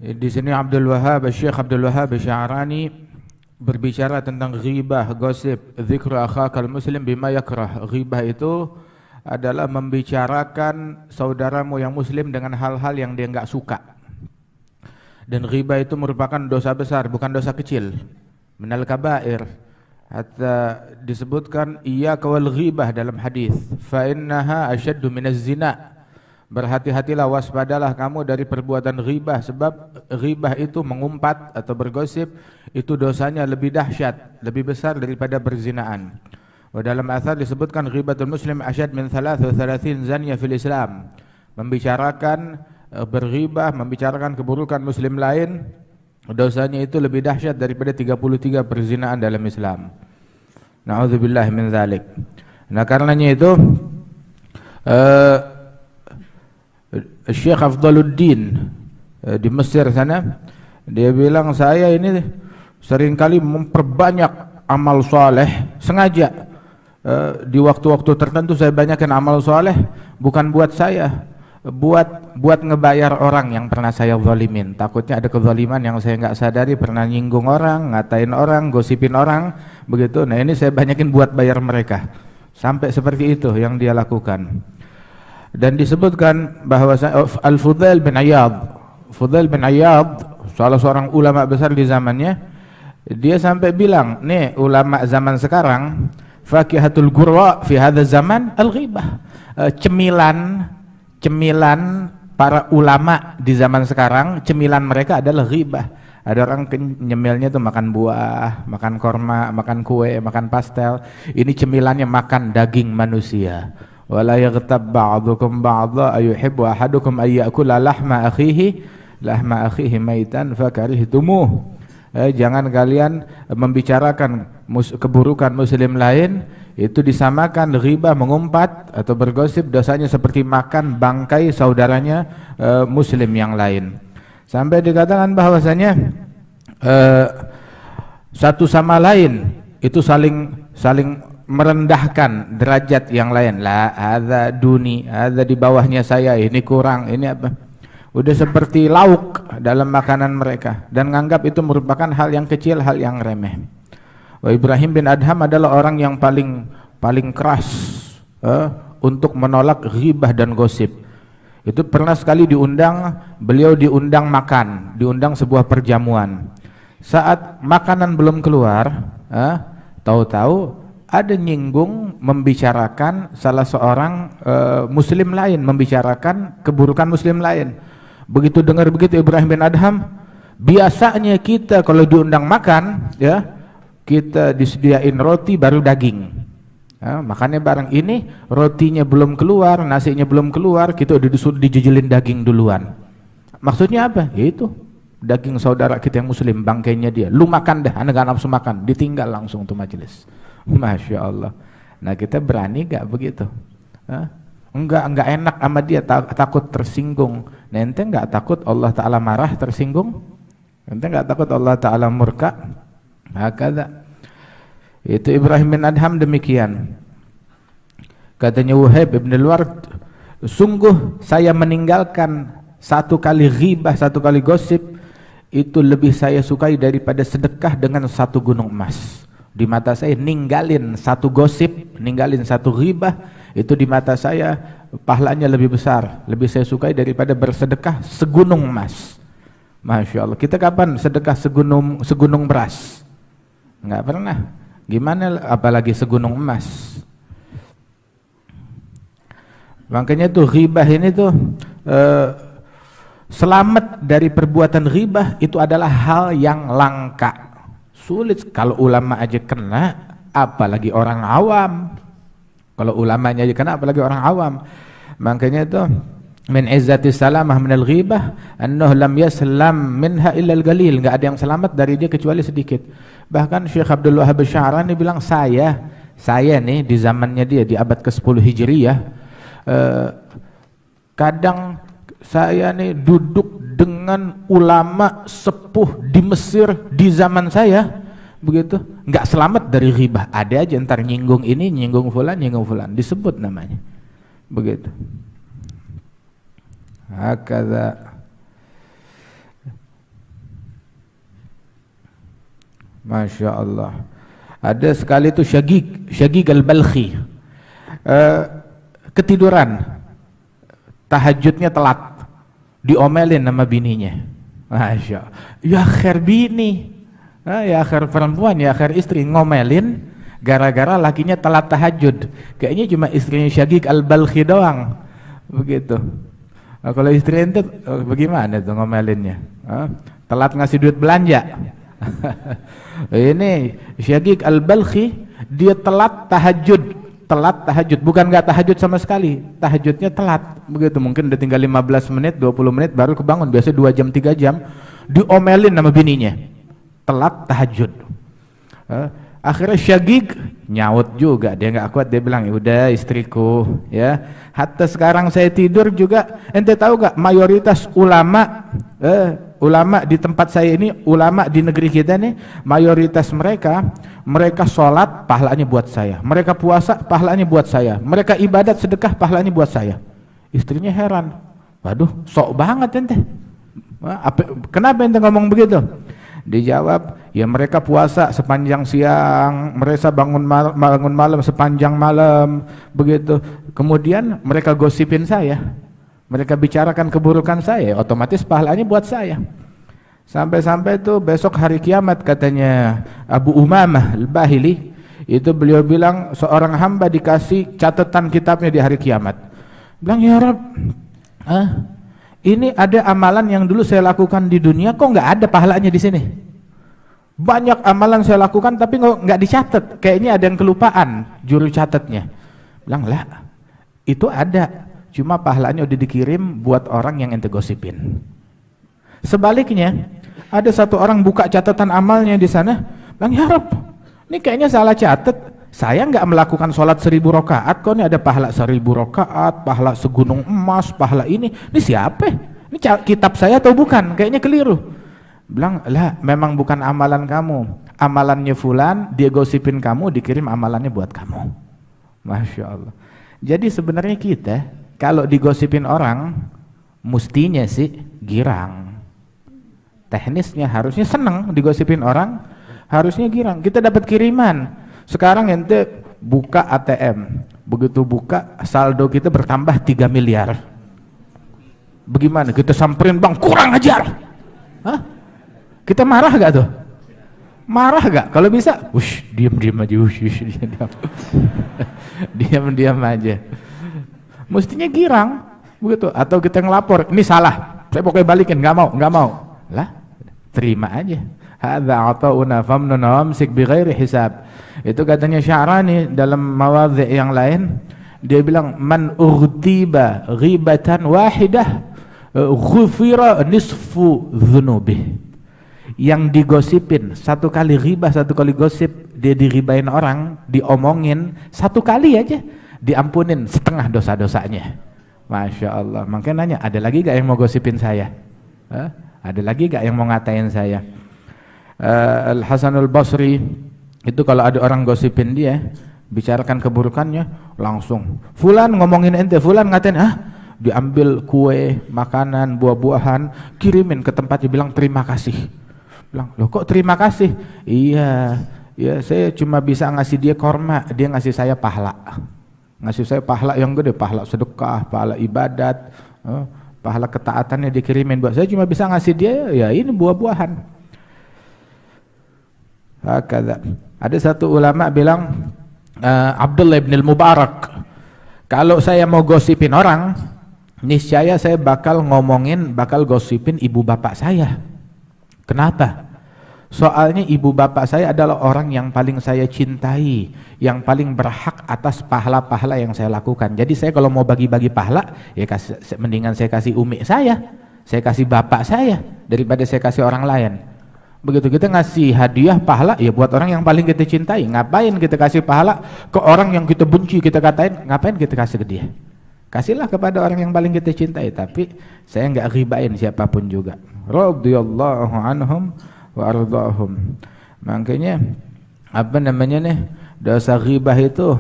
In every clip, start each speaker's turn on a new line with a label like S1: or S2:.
S1: Di sini Syekh Abdul Wahhab Sya'rani berbicara tentang ghibah, gosip, dzikru akhakal muslim bima yakrah. Ghibah itu adalah membicarakan saudaramu yang muslim dengan hal-hal yang dia enggak suka. Dan ghibah itu merupakan dosa besar, bukan dosa kecil. Minal kabair. Hatta disebutkan iyyaka wal ghibah dalam hadis. Fa innaha asyaddu minaz zina. Berhati-hatilah, waspadalah kamu dari perbuatan ghibah, sebab ghibah itu mengumpat atau bergosip, itu dosanya lebih dahsyat, lebih besar daripada berzinaan. Dalam athar disebutkan ghibatul muslim asyad min 33 zanya fil Islam. Membicarakan berghibah, membicarakan keburukan muslim lain, dosanya itu lebih dahsyat daripada 33 perzinaan dalam Islam. Na'udzubillah min dzalik. Nah, karenanya itu Syekh Afdaluddin di Mesir sana, dia bilang saya ini seringkali memperbanyak amal soleh sengaja. Di waktu-waktu tertentu saya banyakkan amal soleh, bukan buat saya, buat ngebayar orang yang pernah saya zalimin. Takutnya ada kezaliman yang saya nggak sadari, pernah nyinggung orang, ngatain orang, gosipin orang, begitu. Nah, ini saya banyakin buat bayar mereka. Sampai seperti itu yang dia lakukan. Dan disebutkan bahwa Al-Fudail bin Iyad, salah seorang ulama besar di zamannya, dia sampai bilang, nih ulama zaman sekarang, fakihatul gurra fi hadha zaman al-ghibah. Cemilan para ulama di zaman sekarang, cemilan mereka adalah ghibah. Ada orang nyemilnya tuh makan buah, makan korma, makan kue, makan pastel. Ini cemilannya makan daging manusia. Wala yaghtab ba'dukum ba'dha ayuhibbu ahadukum ay ya'kula lahma akhihi maitan fakarihtumuh. Jangan kalian membicarakan keburukan muslim lain, itu disamakan ghibah, mengumpat atau bergosip, dosanya seperti makan bangkai saudaranya muslim yang lain. Sampai dikatakan bahwasanya satu sama lain itu saling merendahkan derajat yang lain. La hadza duni, hadza di bawahnya saya, ini kurang, ini apa. Udah seperti lauk dalam makanan mereka, dan menganggap itu merupakan hal yang kecil, hal yang remeh. Ibrahim bin Adham adalah orang yang paling keras untuk menolak ghibah dan gosip. Itu pernah sekali beliau diundang makan, diundang sebuah perjamuan. Saat makanan belum keluar, tahu-tahu ada nyinggung, membicarakan salah seorang muslim lain, membicarakan keburukan muslim lain. Begitu dengar begitu Ibrahim bin Adham, biasanya kita kalau diundang makan, ya, kita disediain roti baru daging. Makannya bareng, ini rotinya belum keluar, nasinya belum keluar, kita udah disuruh dijejelin daging duluan. Maksudnya apa? Ya itu, daging saudara kita yang muslim, bangkainya dia. Lu makan dah, anda gak nafsu makan, ditinggal langsung tuh majelis. Masya Allah. Nah, kita berani gak begitu? Enggak enak sama dia, takut tersinggung. Nah, ente enggak takut Allah Ta'ala marah, tersinggung? Ente enggak takut Allah Ta'ala murka? Hakadha. Itu Ibrahim bin Adham demikian. Katanya Wahib ibn al-Ward, sungguh saya meninggalkan satu kali ghibah, satu kali gosip, itu lebih saya sukai daripada sedekah dengan satu gunung emas. Di mata saya ninggalin satu gosip, ninggalin satu ghibah, itu di mata saya pahalanya lebih besar, lebih saya sukai daripada bersedekah segunung emas. Masya Allah. Kita kapan sedekah segunung beras? Enggak pernah. Gimana apalagi segunung emas? Makanya tuh ghibah ini tuh selamat dari perbuatan ghibah itu adalah hal yang langka. Sulit. Kalau ulama aja kena, apalagi orang awam. Kalau ulamanya aja kena, apalagi orang awam. Makanya itu min izzati salamah minal ghibah annahu lam yaslam minha illa al-qalil. Enggak ada yang selamat dari dia kecuali sedikit. Bahkan Syekh Abdul Wahhab Sya'rani bilang, saya nih di zamannya dia di abad ke-10 Hijriyah, kadang saya nih duduk dengan ulama sepuh di Mesir di zaman saya, begitu, nggak selamat dari ghibah. Ada aja ntar nyinggung ini, nyinggung fulan, disebut namanya, begitu. Hakadha. Masya Allah. Ada sekali itu Syagig al-Balkhi, ketiduran, tahajudnya telat, diomelin sama bininya. Masya Allah. Ya akhir bini, ya akhir perempuan, ya akhir istri, ngomelin gara-gara lakinya telat tahajud. Kayaknya cuma istrinya Syagig al-Balkhi doang begitu. Nah, kalau istri ente bagaimana tuh ngomelinnya? Telat ngasih duit belanja. Ini Syagig al-Balkhi, dia telat tahajud, bukan nggak tahajud sama sekali, tahajudnya telat begitu. Mungkin udah tinggal 15 menit 20 menit baru kebangun, biasa 2 jam 3 jam, diomelin sama bininya telat tahajud. Akhirnya Syagig nyaut juga, dia nggak kuat, dia bilang, udah istriku ya, hatta sekarang saya tidur juga, ente tahu gak mayoritas ulama di tempat saya ini, ulama di negeri kita nih, mayoritas mereka sholat pahalanya buat saya, mereka puasa pahalanya buat saya, mereka ibadat sedekah pahalanya buat saya. Istrinya heran, waduh sok banget ente, kenapa ente ngomong begitu? Dijawab, ya mereka puasa sepanjang siang, mereka bangun malam sepanjang malam begitu, kemudian mereka gosipin saya, mereka bicarakan keburukan saya, otomatis pahalanya buat saya. Sampai-sampai tuh besok hari kiamat, katanya Abu Umamah al-Bahili, itu beliau bilang seorang hamba dikasih catatan kitabnya di hari kiamat, bilang, ya Rabb, ini ada amalan yang dulu saya lakukan di dunia, kok nggak ada pahalanya di sini? Banyak amalan saya lakukan tapi nggak dicatat, kayaknya ada yang kelupaan juru catatnya. Bilang, lah itu ada, cuma pahalanya udah dikirim buat orang yang ente gosipin. Sebaliknya, ada satu orang buka catatan amalnya di sana, bilang, ya Rabb, ini kayaknya salah catat. Saya nggak melakukan sholat 1000 rakaat, kok ini ada pahala 1000 rakaat, pahala segunung emas, pahala ini siapa? Ini kitab saya atau bukan? Kayaknya keliru. Bilang, lah memang bukan amalan kamu, amalannya fulan, dia gosipin kamu, dikirim amalannya buat kamu. Masya Allah. Jadi sebenarnya kita kalau digosipin orang, mestinya sih girang. Teknisnya harusnya seneng digosipin orang, harusnya girang. Kita dapat kiriman. Sekarang ente buka ATM, begitu buka saldo kita bertambah 3 miliar. Bagaimana? Kita samperin, bang kurang ajar. Hah? Kita marah gak tuh? Marah gak? Kalau bisa, diam aja, diam aja. Mestinya girang, begitu. Atau kita ngelapor, ini salah, saya pokoknya balikin, nggak mau. Lah, terima aja. Hadza ata'una famnun wamsik bighairi hisab. Itu katanya Sya'rani dalam mawadhi' yang lain, dia bilang, man ughtiba ghibatan wahidah ghufira nisfu dhunubih. Yang digosipin satu kali ghibah, satu kali gosip, dia diribain orang, diomongin satu kali aja, diampunin setengah dosa-dosanya. Masya Allah. Makanya nanya, ada lagi gak yang mau gosipin saya? Ada lagi gak yang mau ngatain saya? Al-Hasanul Basri itu kalau ada orang gosipin dia, bicarakan keburukannya, langsung fulan ngomongin ente, fulan ngatain, diambil kue, makanan, buah-buahan, kirimin ke tempatnya, bilang terima kasih. Bilang, loh kok terima kasih? Iya, saya cuma bisa ngasih dia korma, dia ngasih saya pahala. Ngasih saya pahala yang gede, pahala sedekah, pahala ibadat, pahala ketaatannya dikirimin buat saya, cuma bisa ngasih dia ya ini buah-buahan. Hakadha. Ada satu ulama bilang, Abdullah bin al-Mubarak, kalau saya mau gosipin orang, niscaya saya bakal gosipin ibu bapak saya. Kenapa? Soalnya ibu bapak saya adalah orang yang paling saya cintai, yang paling berhak atas pahala-pahala yang saya lakukan. Jadi saya kalau mau bagi-bagi pahala, ya mendingan saya kasih umi saya kasih bapak saya, daripada saya kasih orang lain. Begitu kita ngasih hadiah pahala, ya buat orang yang paling kita cintai. Ngapain kita kasih pahala ke orang yang kita benci, kita katain, ngapain kita kasih ke dia? Kasihlah kepada orang yang paling kita cintai. Tapi saya nggak ribain siapapun juga. Radhiyallahu anhum wa ardahum. Makanya dosa ghibah itu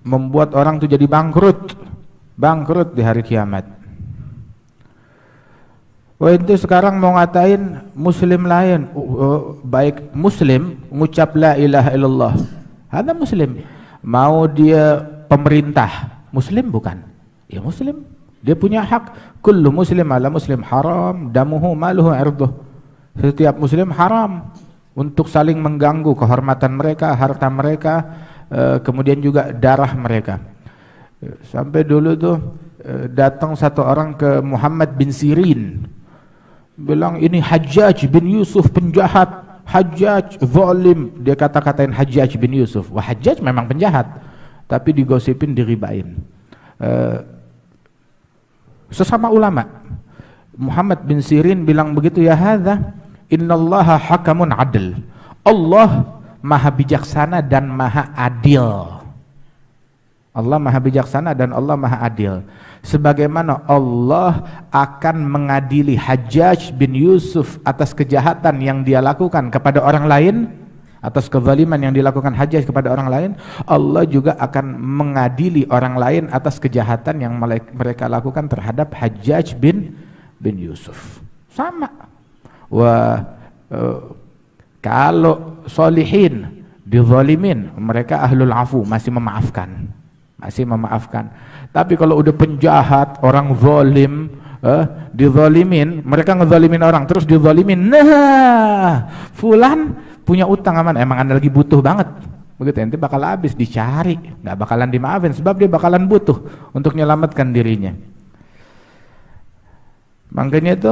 S1: membuat orang tuh jadi bangkrut di hari kiamat. Wah itu sekarang mau ngatain muslim lain, baik muslim ngucap la ilaha illallah, ada muslim. Mau dia pemerintah, muslim bukan? Ya muslim, dia punya hak. Kullu muslim ala muslim haram damuhu maluhu irduh. Setiap muslim haram untuk saling mengganggu kehormatan mereka, harta mereka, kemudian juga darah mereka. Sampai dulu tuh datang satu orang ke Muhammad bin Sirin, bilang ini Hajjaj bin Yusuf penjahat, Hajjaj zalim. Dia kata-katain Hajjaj bin Yusuf. Wah, Hajjaj memang penjahat, tapi digosipin, diribain. Sesama ulama, Muhammad bin Sirin bilang begitu, ya hadza innallaha hakamun adil. Allah maha bijaksana dan maha adil. Allah maha bijaksana dan Allah maha adil. Sebagaimana Allah akan mengadili Hajjaj bin Yusuf atas kejahatan yang dia lakukan kepada orang lain, atas kezaliman yang dilakukan Hajjaj kepada orang lain, Allah juga akan mengadili orang lain atas kejahatan yang mereka lakukan terhadap Hajjaj bin Yusuf. Sama. Kalau solihin dizalimin, mereka ahlul afu, masih memaafkan. Tapi kalau udah penjahat, orang zalim, dizalimin, mereka ngezalimin orang terus dizalimin. Nah, fulan punya utang aman, emang Anda lagi butuh banget. Begitu, nanti bakal habis, dicari, nggak bakalan dimaafin sebab dia bakalan butuh untuk menyelamatkan dirinya. Makanya itu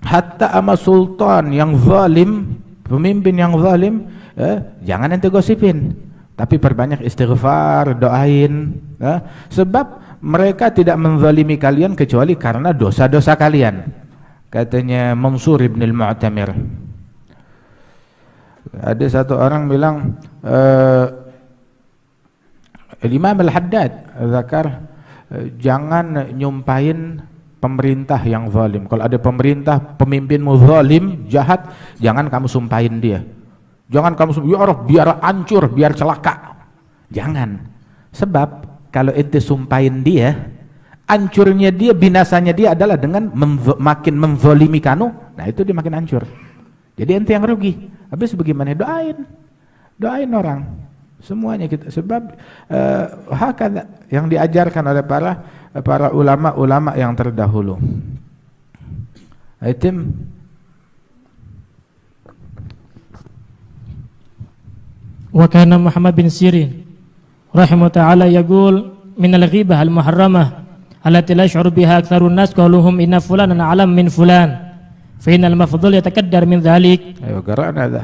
S1: hatta ama sultan yang zalim, pemimpin yang zalim, jangan ente gosipin, tapi perbanyak istighfar, doain, sebab mereka tidak menzalimi kalian kecuali karena dosa-dosa kalian. Katanya Mansur ibn al-Mu'tamir, ada satu orang bilang, Imam al-Haddad zakar, jangan nyumpahin pemerintah yang zalim. Kalau ada pemerintah, pemimpinmu zalim, jahat, jangan kamu sumpahin dia. Jangan kamu sumpahin, ya Allah, biar hancur, biar celaka. Jangan. Sebab kalau ente sumpahin dia, hancurnya dia, binasanya dia adalah dengan makin menzalimi kanu. Nah itu dia makin hancur. Jadi ente yang rugi. Habis bagaimana? Doain orang. Semuanya kita, sebab hakada yang diajarkan oleh para ulama-ulama yang terdahulu. Item
S2: wa kana Muhammad bin Sirin rahimahu ta'ala yaqul min al-ghibah al-muharramah allati la yash'uru biha aktsarun nas qaluhum inna fulanan alam min fulan fa innal mafdhul yatakaddar min dhalik.
S1: Ayo qara'na hadha.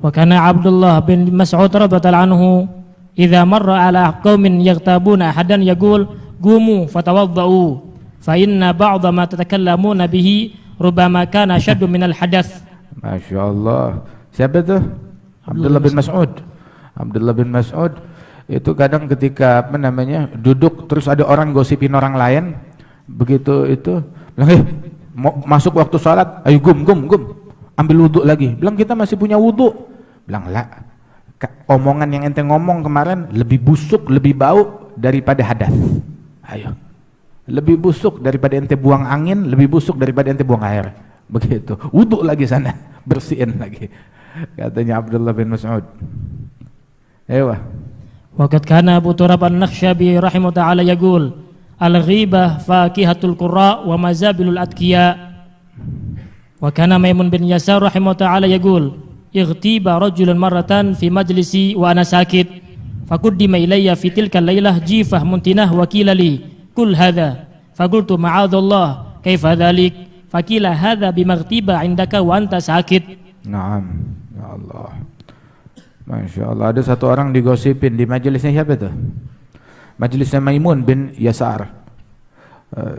S2: Wa kana Abdullah bin Mas'ud radhiyallahu anhu idza marra ala qaumin yaghtabuna ahadan yaqul qumu fatawaddau fa inna ba'dha ma tatakallamuna bihi rubama kana ashaddu minal hadath.
S1: Masyaallah. Siapa itu? Abdullah bin Mas'ud. Abdullah bin Mas'ud itu kadang ketika duduk terus ada orang gosipin orang lain, begitu itu bilang, masuk waktu salat, ayo gum ambil wudu lagi. Bilang kita masih punya wudu. Bilang lah, omongan yang ente ngomong kemarin lebih busuk, lebih bau daripada hadas. Ayo, lebih busuk daripada ente buang angin, lebih busuk daripada ente buang air. Begitu, wudu lagi sana, bersihin lagi. Katanya Abdullah bin Mas'ud. Ewa.
S2: Waqad kana Abu Turab an-Nakhshabi rahimahu ta'ala yaqul al-ghibah fakihatul qurra wa mazabilul atqiya. Wa kana Maimun bin Yasar rahimahu ta'ala yaqul ightiba rajulun marratan fi majlisi wa ana sakit faquddima ilayya fi tilka al-lailah jifah muntinah wa qila li kul hadha faqultu ma'adallah kaifa dhalik faqila hadha bimaghtiba indaka wa anta sakit.
S1: Naam, ya Allah. Masya Allah. Ada satu orang digosipin di majelisnya, siapa itu? Majelisnya Maimun bin Yasar.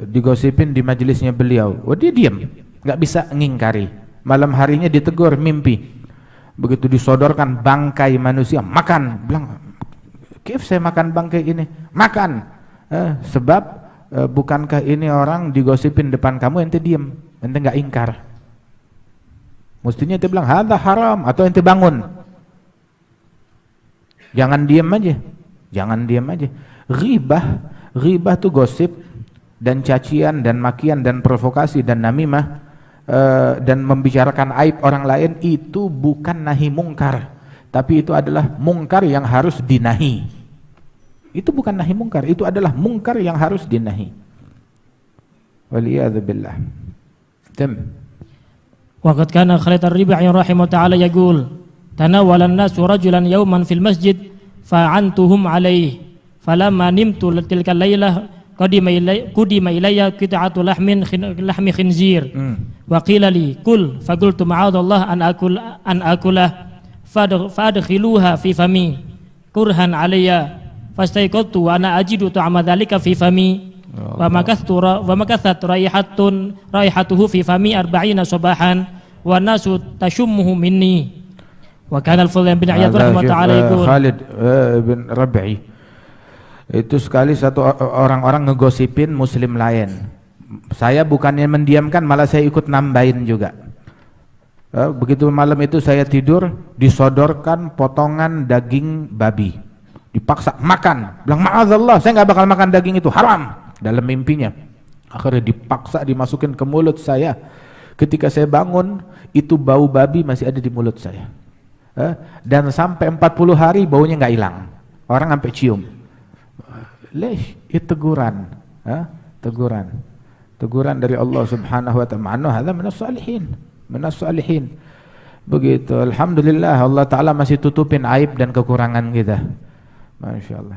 S1: Digosipin di majelisnya beliau. Oh, dia diam, nggak bisa ngingkari. Malam harinya ditegur mimpi. Begitu disodorkan bangkai manusia, makan. Bilang, kif saya makan bangkai ini? Makan. Sebab bukankah ini orang digosipin depan kamu, ente diam, ente nggak ingkar. Mestinya ente bilang hadza haram, atau ente bangun. Jangan diam aja. Ghibah tuh gosip, dan cacian dan makian dan provokasi dan namimah dan membicarakan aib orang lain itu bukan nahi mungkar, tapi itu adalah mungkar yang harus dinahi. Itu bukan nahi mungkar, itu adalah mungkar yang harus dinahi. Waliyadzubillah.
S2: Waqad kana Khalid ar-Rib'i rahimahu ta'ala yaqul tanawala an-nasu rajulan yawman fil masjid fa'antuhum alayhi falamma nimtu tilka al-lailah qudima ilayya qit'atu lahmi khinzir wa qila li kul faqultu ma'adallah an akulah fadkhiluha fi fami kurhan alayya fastayqadtu wa ana ajidu ta'ama dhalika fi fami wa makathat raihatuhu fi fami 40 sabahan wa nasu tashummuhu minni. Wa kana al-Fudayl bin Iyad rahimahullah ta'ala yaqul
S1: Khalid bin Rabi'i itu sekali satu orang-orang ngegosipin muslim lain. Saya bukannya mendiamkan, malah saya ikut nambahin juga. Begitu malam itu saya tidur, disodorkan potongan daging babi, dipaksa makan, bilang ma'azallah saya nggak bakal makan daging itu, haram, dalam mimpinya. Akhirnya dipaksa dimasukin ke mulut saya. Ketika saya bangun, itu bau babi masih ada di mulut saya. Dan sampai 40 hari baunya nggak hilang, orang sampai cium. Lesh, itu teguran, teguran dari Allah Subhanahu wa ta'ala. Hadza minas salihin. Begitu. Alhamdulillah Allah Ta'ala masih tutupin aib dan kekurangan kita. Masya Allah.